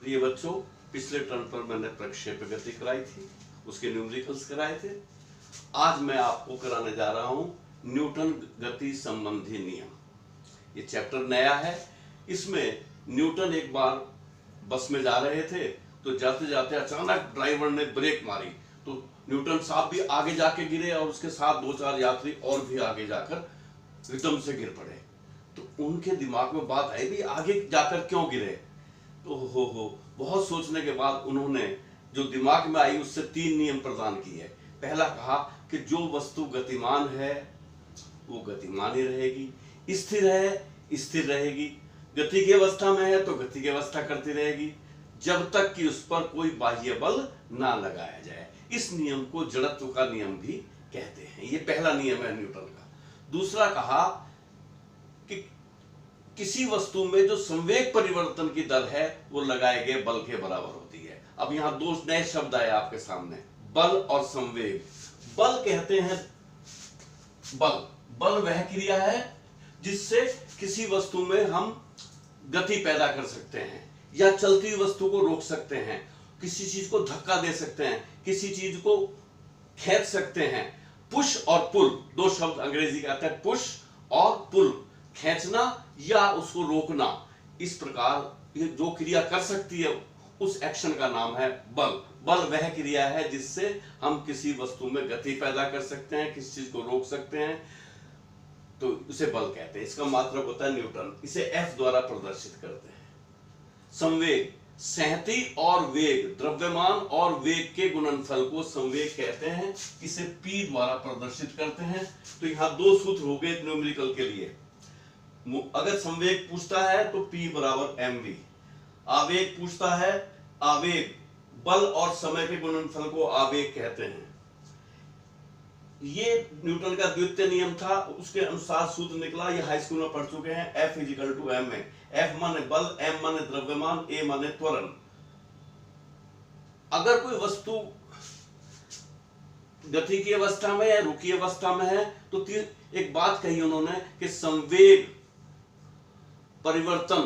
प्रिय बच्चों, पिछले टर्म पर मैंने प्रक्षेप गति कराई थी, उसके न्यूमेरिकल्स कराए थे। आज मैं आपको कराने जा रहा हूं न्यूटन गति संबंधी नियम। ये चैप्टर नया है। इसमें न्यूटन एक बार बस में जा रहे थे तो जाते जाते अचानक ड्राइवर ने ब्रेक मारी तो न्यूटन साहब भी आगे जाके गिरे और उसके साथ दो चार यात्री और भी आगे जाकर एकदम से गिर पड़े। तो उनके दिमाग में बात आई भी आगे जाकर क्यों गिरे। तो हो बहुत सोचने के बाद उन्होंने जो दिमाग में आई उससे तीन नियम प्रदान किए। पहला कहा कि जो वस्तु गतिमान है वो गतिमान ही रहेगी, स्थिर है स्थिर रहेगी, गति की अवस्था में है तो गति की अवस्था करती रहेगी जब तक कि उस पर कोई बाह्य बल ना लगाया जाए। इस नियम को जड़त्व का नियम भी कहते हैं। ये पहला नियम है न्यूटन का। दूसरा कहा कि किसी वस्तु में जो संवेग परिवर्तन की दर है वो लगाए गए बल के बराबर होती है। अब यहां दो नए शब्द आए आपके सामने, बल और संवेग। बल कहते हैं बल वह क्रिया है जिससे किसी वस्तु में हम गति पैदा कर सकते हैं या चलती वस्तु को रोक सकते हैं, किसी चीज को धक्का दे सकते हैं, किसी चीज को खींच सकते हैं। पुश और पुल दो शब्द अंग्रेजी का आता है, पुश और पुल, खींचना या उसको रोकना। इस प्रकार ये जो क्रिया कर सकती है उस एक्शन का नाम है बल। बल वह क्रिया है जिससे हम किसी वस्तु में गति पैदा कर सकते हैं, किसी चीज को रोक सकते हैं, तो उसे बल कहते हैं। इसका मात्रक होता है न्यूटन। इसे F द्वारा प्रदर्शित करते हैं। संवेग, सहती और वेग, द्रव्यमान और वेग के गुणनफल को संवेग कहते हैं। इसे P द्वारा प्रदर्शित करते हैं। तो यहाँ दो सूत्र हो गए न्यूमेरिकल के लिए। अगर संवेग पूछता है तो P बराबर mv, आवेग पूछता है, आवेग बल और समय के गुणनफल को आवेग कहते हैं। ये न्यूटन का द्वितीय नियम था, उसके अनुसार सूत्र निकला। ये हाई स्कूल में पढ़ चुके हैं। F इजिकल टू m में F माने बल, m माने द्रव्यमान, a माने त्वरण। अगर कोई वस्तु गति की अवस्था में या रुकी अवस्था में है तो एक बात कही उन्होंने कि संवेग परिवर्तन,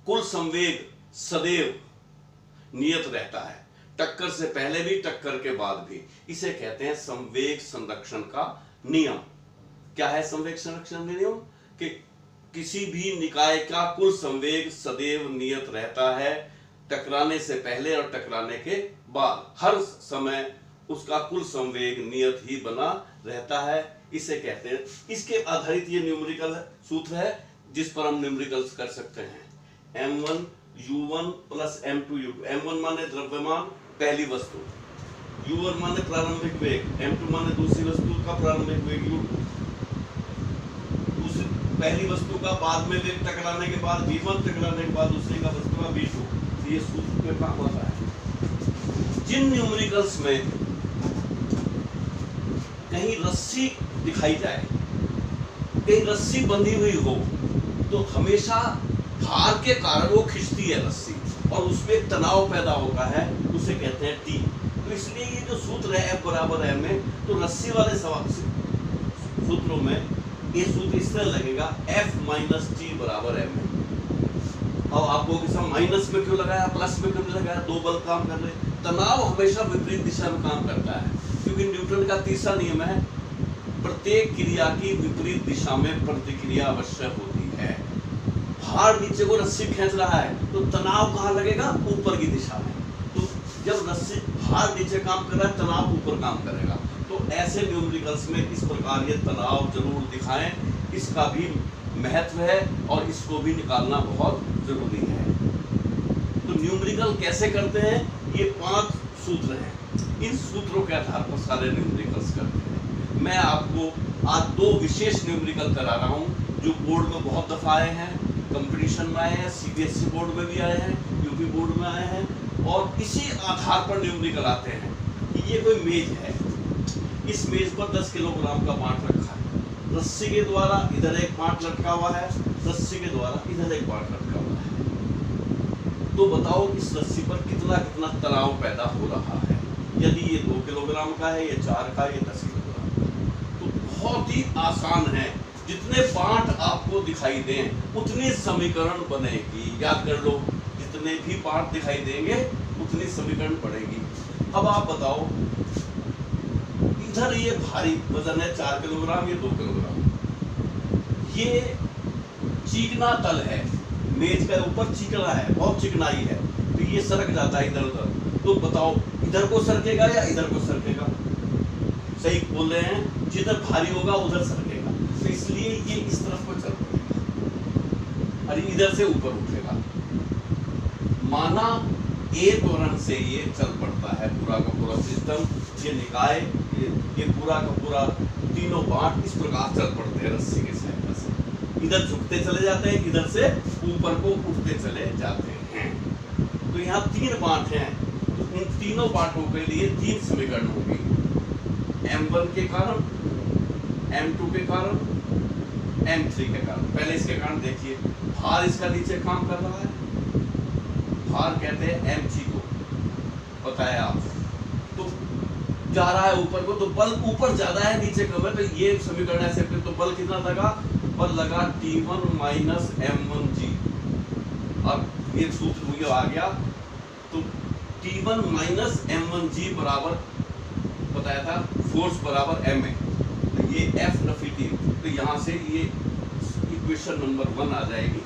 कुल संवेग सदैव नियत रहता है, टक्कर से पहले भी टक्कर के बाद भी। इसे कहते हैं संवेग संरक्षण का नियम। क्या है संवेग संरक्षण नियम? कि किसी भी निकाय का कुल संवेग सदैव नियत रहता है, टकराने से पहले और टकराने के बाद हर समय उसका कुल संवेग नियत ही बना रहता है। इसे कहते हैं। इसके आधारित ये न्यूमेरिकल सूत्र है जिस पर हम न्यूमेरिकल्स कर सकते हैं। m1 u1 plus m2 u2। m1 माने द्रव्यमान, पहली वस्तु, u1 माने प्रारंभिक वेग, m2 माने दूसरी वस्तु का प्रारंभिक वेग u2, दूसरी पहली वस्तु का बाद में वेग टकराने के बाद v1, टकराने के बाद दूसरी का वस्तु का v2। ये सूत्र पे काम होता है। जिन न्यूमेरिकल्स में कहीं रस्सी दिखाई जाए, कहीं रस्सी बंधी हुई हो, तो हमेशा भार के कारण वो खिंचती है रस्सी और उसमें एक तनाव पैदा होता है, उसे कहते हैं T। तो इसलिए ये जो सूत्र है F बराबर m में, तो रस्सी वाले सूत्रों में ये सूत्र इस तरह लगेगा F माइनस T बराबर m में। अब आपको किसा माइनस में क्यों लगाया, प्लस में क्यों नहीं लगाया? दो बल काम कर रहे। तनाव हमेशा विपरीत दिशा में काम करता है, क्योंकि न्यूटन का तीसरा नियम है प्रत्येक क्रिया की विपरीत दिशा में प्रतिक्रिया अवश्य होती है। भार नीचे को रस्सी खींच रहा है तो तनाव कहाँ लगेगा? ऊपर की दिशा में। तो जब रस्सी भार नीचे काम कर रहा है, तनाव ऊपर काम करेगा। तो ऐसे न्यूमेरिकल्स में इस प्रकार ये तनाव जरूर दिखाएं, इसका भी महत्व है और इसको भी निकालना बहुत जरूरी है। तो न्यूमेरिकल कैसे करते हैं? ये 5 सूत्र हैं। इन सूत्रों के आधार पर सारे न्यूमेरिकल्स करते हैं। मैं आपको आज 2 विशेष न्यूमेरिकल करा रहा हूं जो बोर्ड में बहुत दफा आए हैं, कंपटीशन में आए हैं, CBSE बोर्ड में भी आए हैं, यूपी बोर्ड में आए हैं। और इसी आधार पर न्यूमेरिकल आते हैं कि ये कोई मेज है, इस मेज पर 10 किलोग्राम का बांट रखा है, रस्सी के द्वारा इधर एक बांट लटका हुआ है, रस्सी के द्वारा इधर एक बांट लटका हुआ है। तो बताओ इस रस्सी पर कितना कितना तनाव पैदा हो रहा है। यदि ये 2 किलोग्राम का है, ये 4 का, ये 10 किलोग्राम का। तो बहुत ही आसान है। जितने बांट आपको दिखाई दें उतनी समीकरण बनेगी। याद कर लो, जितने भी पार्ट दिखाई देंगे उतनी समीकरण पड़ेगी। अब आप बताओ, इधर ये भारी वजन है 4 किलोग्राम, ये 2 किलोग्राम, ये चिकना तल है, मेज का ऊपर चिकना है, बहुत चिकनाई है, तो ये सरक जाता है इधर उधर। तो बताओ इधर को सरकेगा या इधर को सरकेगा? सही बोल रहे हैं, जिधर भारी होगा उधर सरकेगा, तो इसलिए ये इस तरफ को चल पड़ेगा और इधर से ऊपर उठेगा। माना ए त्वरण से ये चल पड़ता है पूरा का पूरा सिस्टम, ये निकाय, ये पूरा का पूरा तीनों पार्ट इस प्रकार चल पड़ते हैं रस्सी के सहायता से, इधर झुकते चले जाते हैं, इधर से ऊपर को उठते चले जाते हैं। तो यहाँ 3 पार्ट हैं, तो इन तीनों पार्टों के लिए 3 समीकरण होंगी, M1 के कारण, M2 के कारण, M3 के कारण। पहले इसके कारण देखिए, भार इसका नीचे काम कर रहा है, भार कहते हैं mg को, बताया आपको, तो जा रहा है ऊपर को, तो बल ऊपर ज्यादा है नीचे कम है, तो ये समीकरण ऐसे, तो बल कितना लगा? बल लगा T1 माइनस M1g। अब ये सूत्र ये आ गया, तो T1 माइनस M1g बराबर बताया था फोर्स बराबर m है, तो ये F नफी T, तो यहाँ से ये इक्वेशन नंबर 1 आ जाएगी।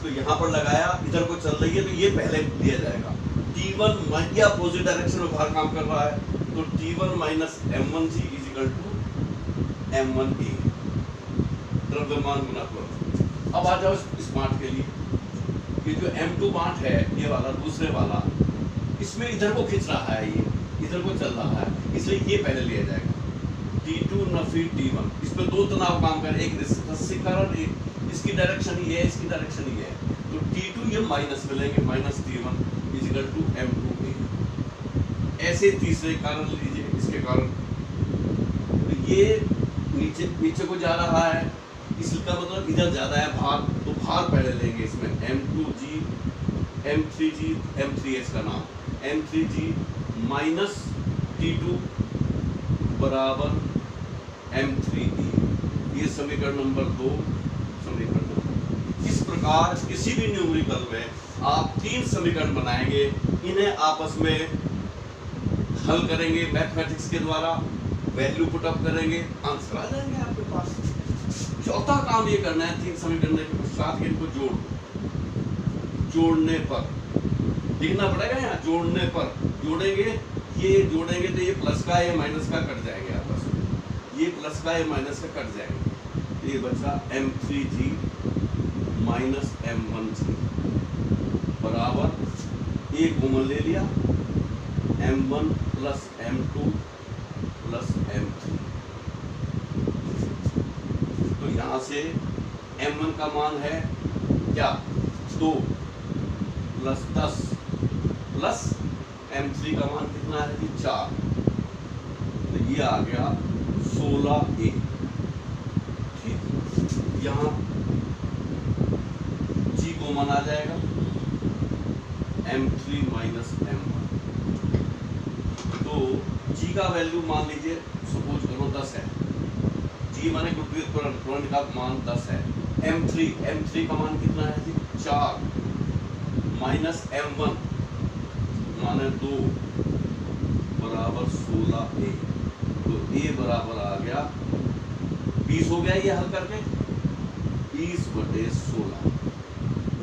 तो यहाँ पर लगाया, इधर को चल रही है, तो ये पहले दिया जाएगा। T1 या अपोजिट डायरेक्शन में भार काम कर रहा है, तो T1 minus M1g is equal to M1a, द्रव्यमान गुना त्वरण। अब आ जाओ इस पार्ट के लिए, ये जो M2 पार्ट है, ये वाला दूसरे वाला, इसमें इधर को खींच रहा है, ये इधर को चल रहा है, इसलिए ये पहले लिया जाएगा। T2 नफी T1, इसमें 2 तनाव काम कर, एक रस्सी कारण, एक इसकी डायरेक्शन ये है, इसकी डायरेक्शन ये है, तो T2 ये माइनस में लेंगे, minus T1 is equal to M2a। ऐसे तीसरे कारण लीजिए, इसके कारण, तो ये नीचे को जा रहा है, इसका मतलब इधर ज्यादा है भार, तो भार पहले लेंगे इसमें, M2g, M3g, M3h का नाम, M3g माइनस T2 बराबर M3e, ये समीकरण नंबर 2 समीकरण। इस प्रकार किसी भी न्यूमेरिकल में आप 3 समीकरण बनाएंगे, इन्हें आपस में हल करेंगे मैथमेटिक्स के द्वारा, वैल्यू पुट अप करेंगे, आंसर आ जाएंगे आपके पास। चौथा काम ये करना है, 3 समीकरण के पश्चात इनको जोड़ने पर लिखना पड़ेगा, यहाँ जोड़ने पर जोड़ेंगे, ये जोड़ेंगे तो ये प्लस का ये माइनस का कट जाएंगे आपस में, ये प्लस का ये माइनस का कट जाएंगे, ये बचा M3g माइनस M1g बराबर एक कॉमन ले लिया, M1 plus M2 plus M3। तो यहाँ से M1 का मान है क्या? 2 प्लस 10 प्लस M3 का मान कितना है? 4। तो ये आ गया 16A। ठीक, यहाँ G कॉमन आ जाएगा, M3 माइनस M1। तो G का वैल्यू मान लीजिए, सपोज करो 10 है, G माने गुरुत्वीय त्वरण का मान 10 है। M3 का मान कितना है जी? 4 माइनस M1 माने 2 बराबर 16A। तो A बराबर आ गया 20 हो गया, ये हल करके 20/16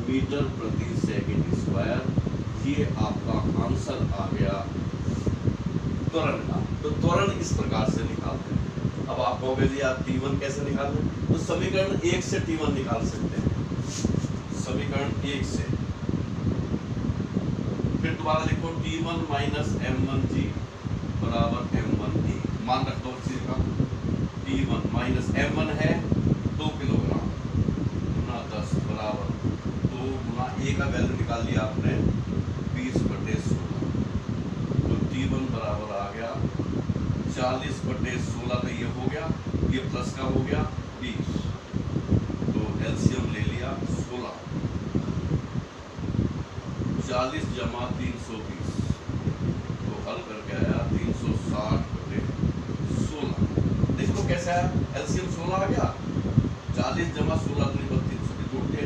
मीटर प्रति सेकंड स्क्वायर। ये आपका आंसर आ गया त्वरण का। तो त्वरण इस प्रकार से निकालते हैं। अब आप कहोगे जी आप T1 कैसे निकालें? तो समीकरण 1 से T1 निकाल सकते हैं, समीकरण 1 से। फिर दोबारा लिखो T1 माइनस M1G बराबर M1A। मान रख दो चीज का, T1 माइनस M1 है 2 किलोग्राम गुना 10 बराबर 2 गुना A का वैल्यू निकाल लिया आपने 20/16। तो T1 बराबर आ गया 40/16। तो ये हो गया, ये प्लस का हो गया 20। तो एलसीएम ले लिया 16, 40 जमा 320। तो हल करके आया 360/16। देखो कैसा है, एलसीएम 16 आ गया, 40 जमा 16 320 जोड़ के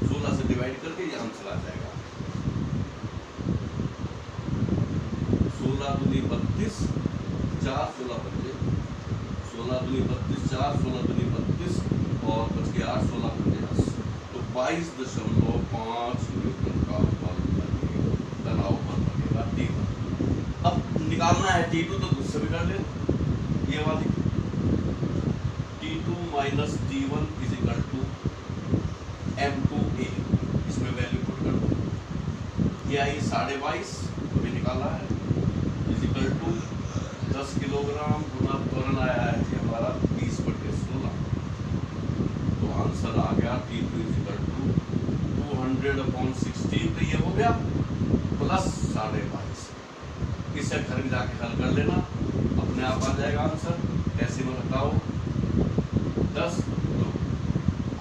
16 से डिवाइड डिवाइड करके ये आंसर आ जाएगा। 16 दूनी 32, 4 16 बचे, 16 दूनी 32, 4 16 दूनी 32 और बच गया 8 16 50, तो 22.5 न्यूटन का बल बनेगा, तनाव बल बनेगा T1। अब निकालना है T2, तो दूसरे भी कर ले, ये वाली T2 minus T1 is equal to M2A, इसमें वैल्यू पुट कर दो, ये आई 22.5 अभी निकाला है, इज इक्वल टू 10 किलोग्राम गुना त्वरण आया है जी हमारा 20/16, तो आंसर आ गया T2 इज इक्वल टू 200/16, तो ये हो गया प्लस 22.5। इसे घर में जाके हल कर लेना, अपने आप आ जाएगा आंसर। कैसे में बताओ 10, तो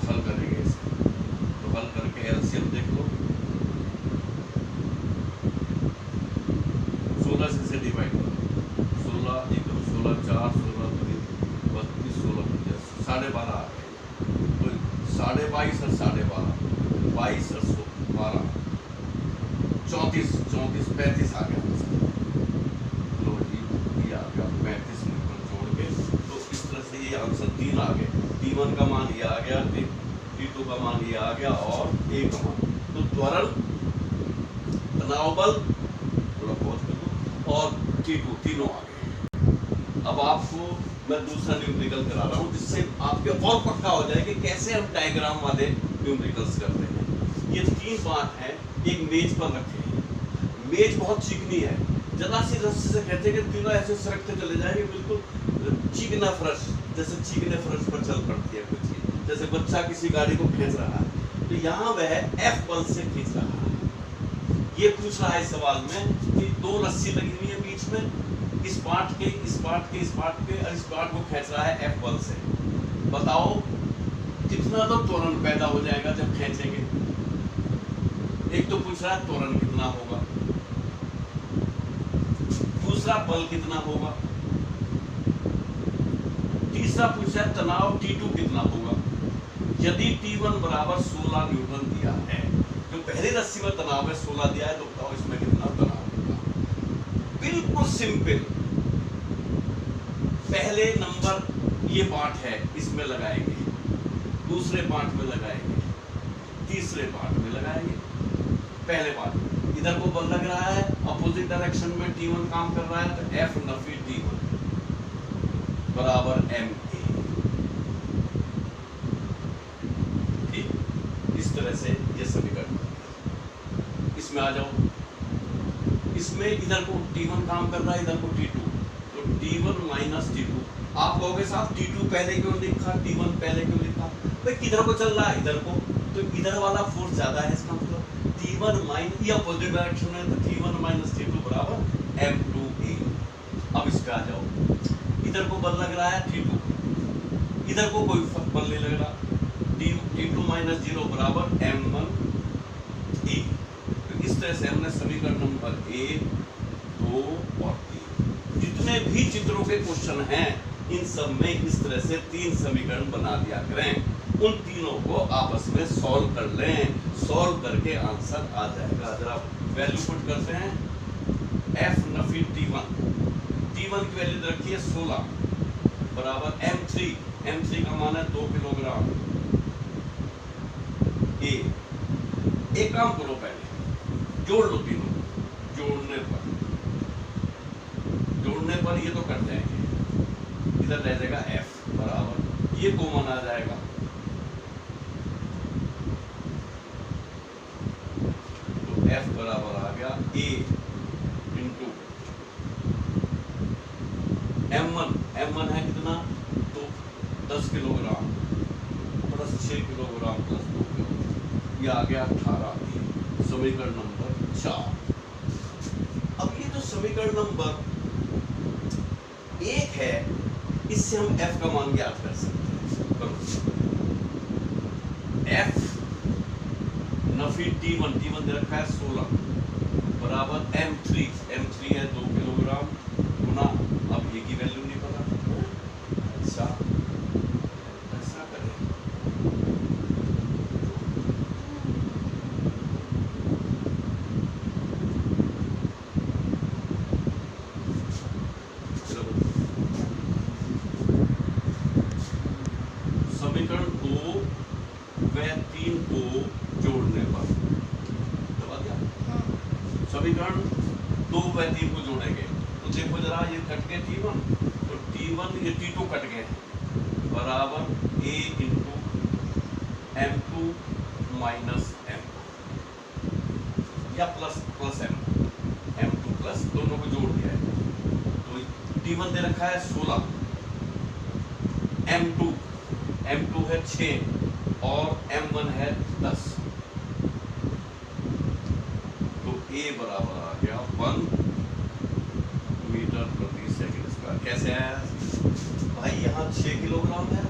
हल करेंगे इसे, तो हल करके एलसीएम देख लो, 16 से डिवाइड करो, 16 1 16 4 16 32 16 50, 12.5 आ गए, तो 22.5 और 12.5 22 और 12 34 34 35 आ गया आंसर। लो जी ये आ गया 35 न्यूटन जोड़ के, तो इस तरह से ये आंसर 3 आ गए। T1 का मान ये आ गया, T2 का मान ये आ गया और A का मान, तो त्वरण, तनाव बल थोड़ा बहुत और T2 तीनों आ गए। अब आपको मैं दूसरा न्यूमेरिकल करा रहा हूँ, जिससे आपके और पक्का हो जाए कि कैसे हम डायग्राम वाले न्यूमेरिकल्स करते हैं। ये 3 बात है, एक मेज पर रखे हैं, मेज बहुत चिकनी है, जरा सी रस्सी से कहते हैं कि तीनों ऐसे सरकते चले जाएंगे, बिल्कुल चिकना फर्श, जैसे चिकने फर्श पर चल पड़ती है कुछ चीज, जैसे बच्चा किसी गाड़ी को खींच रहा है, तो यहाँ वह F बल से खींच रहा है। ये पूछ रहा है सवाल में कि 2 रस्सी लगी हुई है बीच में, इस पार्ट के इस पार्ट के इस पार्ट के, और इस पार्ट को खींच रहा है F बल से। बताओ कितना तो त्वरण पैदा हो जाएगा जब खींचेंगे। एक तो पूछ रहा है त्वरण कितना होगा, दूसरा बल कितना होगा, तीसरा पूछा है तनाव T2 कितना होगा। यदि T1 बराबर 16 न्यूटन दिया है, जो पहली रस्सी में तनाव है 16 दिया है, तो बताओ इसमें कितना तनाव होगा। बिल्कुल सिंपल, पहले नंबर ये पार्ट है, इसमें लगाएंगे, दूसरे पार्ट में लगाएंगे, तीसरे पार्ट में लगाएंगे। पहले पार्ट इधर को बल लग रहा है, अपोजिट डायरेक्शन में T1 काम कर रहा है, तो F नफी T1 बराबर MA। ठीक, इस तरह से ये समीकरण, इसमें आ जाओ, इसमें इधर को T1 काम कर रहा है, इधर को T2, तो T1 माइनस T2। आप कहोगे साहब T2 पहले क्यों लिखा, T1 पहले क्यों लिखा? भाई किधर को चल रहा है, इधर को, तो इधर वाला फोर्स ज्यादा है, इसका मतलब T1 माइनस, ये अपोजिट डायरेक्शन में, तो T1 माइनस T2 बराबर M2A। अब इस पे आ जाओ, इधर को बल लग रहा है T2, इधर को कोई बल नहीं लग रहा, T2 माइनस 0 बराबर M1A। तो इस तरह से हमने समीकरण नंबर 1, 2 और 3, जितने भी चित्रों के क्वेश्चन हैं, इन सब में इस तरह से 3 समीकरण बना दिया करें, उन तीनों को आपस में सॉल्व कर लें, सॉल्व करके आंसर आ जाएगा। जरा वैल्यू पुट करते हैं, F नफी T1 की वैल्यू रखिए 16 बराबर M3 का मान है 2 किलोग्राम। एक काम करो, पहले जोड़ लो तीनों, जोड़ने पर ये तो कट जाएंगे, इधर रह जाएगा F बराबर, ये कॉमन आ जाएगा, तो F बराबर आ गया A इंटू M1 है कितना, तो 10 kilogram plus 6 kilogram plus 2 kilogram, ये आ गया 18। समीकरण नंबर 4। अब ये जो समीकरण नंबर 1 है, इससे हम F का मान ज्ञात कर सकते हैं। करो, F नफी T1 दे रखा है 16 बराबर M3 है 2 किलोग्राम गुना, अब ये की वैल्यू नहीं पता, अच्छा ऐसा करें, समीकरण 2 व 3 को जोड़ने पर दबा दिया। समीकरण 2 व 3 को जोड़ेंगे तो देखो जरा, ये कट गए T1, तो T1 ये T2 कट गए बराबर A into M2 minus M या प्लस M2 प्लस, दोनों को जोड़ दिया है। तो T1 दे रखा है 16, M2 है 6 और M1 है 10। तो A बराबर आ गया 1 मीटर प्रति सेकंड स्क्वायर। कैसे आया भाई, यहाँ 6 किलोग्राम है,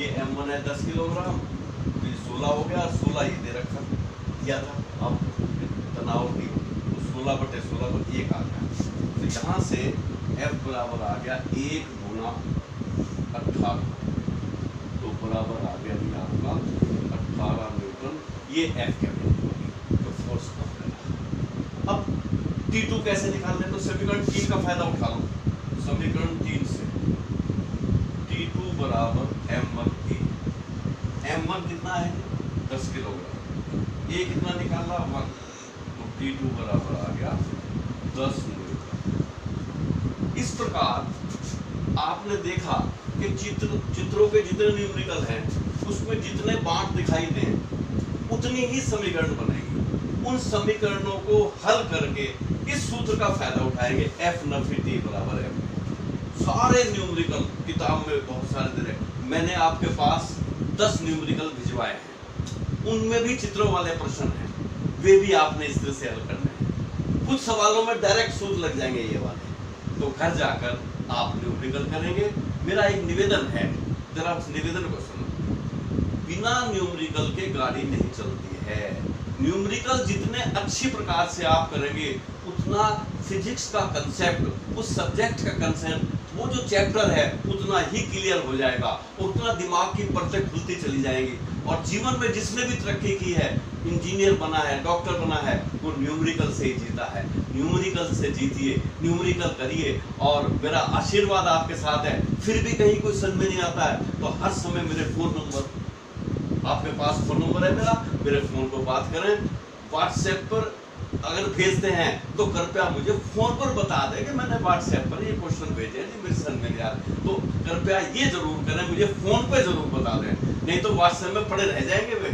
ये M1 है 10 किलोग्राम, तो ये 16 हो गया, 16 ये दे रखा किया था। अब तनाव की तो 16/16 पर 1 आ गया। तो यहाँ से F बराबर आ गया 1 गुना 18, तो बराबर आ गया ये आपका 18 न्यूटन। ये F क्या है, तो फोर्स का फायदा। अब T2 कैसे निकालने, तो समीकरण 3 का फायदा उठा लो। समीकरण 3 से T2 बराबर M1A, M1 कितना है 10 किलोग्राम, ये कितना निकाला 1, तो T2 बराबर आ गया 10 न्यूटन। इस प्रकार आपने देखा कि चित्रों के जितने न्यूमेरिकल हैं उसमें जितने बांट दिखाई दें उतनी ही समीकरण बनेगी। उन समीकरणों को हल करके इस सूत्र का फायदा उठाएंगे, F नफी T बराबर M। सारे न्यूमेरिकल किताब में बहुत सारे दे रहे, मैंने आपके पास 10 न्यूमेरिकल भिजवाए हैं, उनमें भी चित्रों वाले प्रश्न हैं, वे भी आपने इस तरह से हल करने हैं। कुछ सवालों में डायरेक्ट सूत्र लग जाएंगे ये वाले, तो घर जाकर आप न्यूमेरिकल करेंगे। मेरा एक निवेदन है, जरा उस निवेदन को सुनो। बिना न्यूमेरिकल के गाड़ी नहीं चलती है। न्यूमेरिकल जितने अच्छी प्रकार से आप करेंगे उतना फिजिक्स का कंसेप्ट, उस सब्जेक्ट का कंसेप्ट, वो जो चैप्टर है उतना ही क्लियर हो जाएगा, उतना दिमाग की परतें खुलती चली जाएंगी। और जीवन में जिसने भी तरक्की की है, इंजीनियर बना है, डॉक्टर बना है, वो न्यूमेरिकल से ही जीता है। न्यूमेरिकल से जीतिए, न्यूमेरिकल करिए, और मेरा आशीर्वाद आपके साथ है। फिर भी कहीं कोई समझ में नहीं आता है तो हर समय मेरे फोन नंबर, आपके पास फोन नंबर है मेरा, मेरे फोन को बात करें। व्हाट्सएप पर अगर भेजते हैं तो कृपया मुझे फोन पर बता दें कि मैंने व्हाट्सएप पर ये क्वेश्चन भेजे जी, मेरे समझ में नहीं आ रहा, तो कृपया ये जरूर करें, मुझे फोन पे जरूर बता दें, नहीं तो व्हाट्सएप में पड़े रह जाएंगे वे,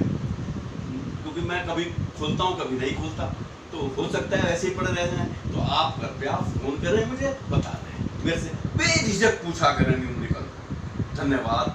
क्योंकि मैं कभी खोलता हूँ कभी नहीं खोलता, तो हो सकता है ऐसे ही पड़े रह जाएं। तो आप कृपया फोन करें, मुझे बता दें, मेरे से बेझिझक पूछा करें न्यूमेरिकल। धन्यवाद।